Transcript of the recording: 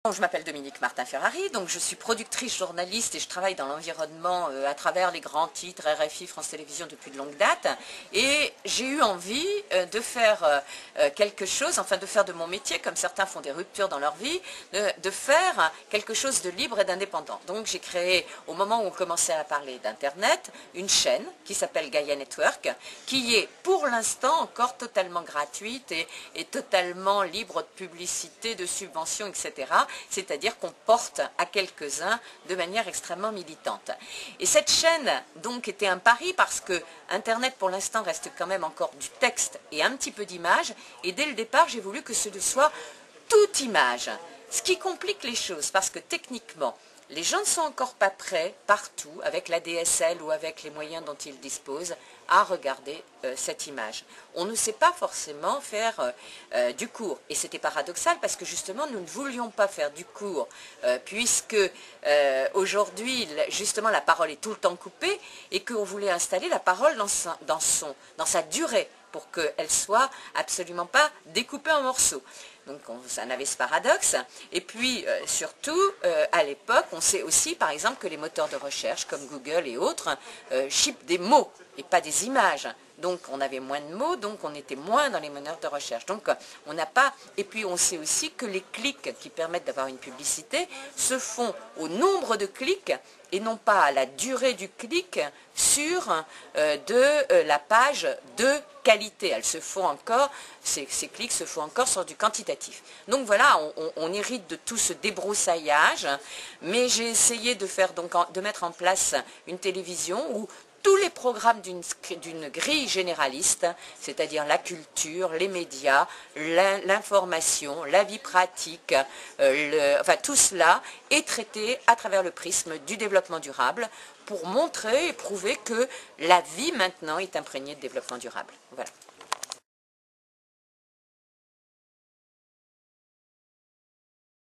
Je m'appelle Dominique Martin-Ferrari, donc je suis productrice journaliste et je travaille dans l'environnement à travers les grands titres RFI, France Télévisions depuis de longue date. Et j'ai eu envie de faire quelque chose, enfin de faire de mon métier, comme certains font des ruptures dans leur vie, de faire quelque chose de libre et d'indépendant. Donc j'ai créé, au moment où on commençait à parler d'Internet, une chaîne qui s'appelle Gaia Network, qui est pour l'instant encore totalement gratuite et totalement libre de publicité, de subventions, etc. C'est-à-dire qu'on porte à quelques-uns de manière extrêmement militante. Et cette chaîne donc était un pari parce que Internet pour l'instant reste quand même encore du texte et un petit peu d'image, et dès le départ j'ai voulu que ce soit toute image, ce qui complique les choses parce que techniquement les gens ne sont encore pas prêts partout, avec la DSL ou avec les moyens dont ils disposent, à regarder cette image. On ne sait pas forcément faire du court. Et c'était paradoxal parce que justement nous ne voulions pas faire du court, puisque aujourd'hui justement la parole est tout le temps coupée et qu'on voulait installer la parole dans sa durée, pour qu'elle soit absolument pas découpée en morceaux. Donc on avait ce paradoxe. Et puis surtout, à l'époque, on sait aussi par exemple que les moteurs de recherche comme Google et autres shippent des mots et pas des images. Donc on avait moins de mots, donc on était moins dans les moteurs de recherche. Donc on n'a pas. Et puis on sait aussi que les clics qui permettent d'avoir une publicité se font au nombre de clics et non pas à la durée du clic sur la page de qualité. Elles se font encore, ces clics se font encore sur du quantitatif. Donc voilà, on hérite de tout ce débroussaillage, mais j'ai essayé de mettre en place une télévision où tous les programmes d'une grille généraliste, c'est-à-dire la culture, les médias, l'information, la vie pratique, enfin tout cela est traité à travers le prisme du développement durable pour montrer et prouver que la vie maintenant est imprégnée de développement durable. Voilà.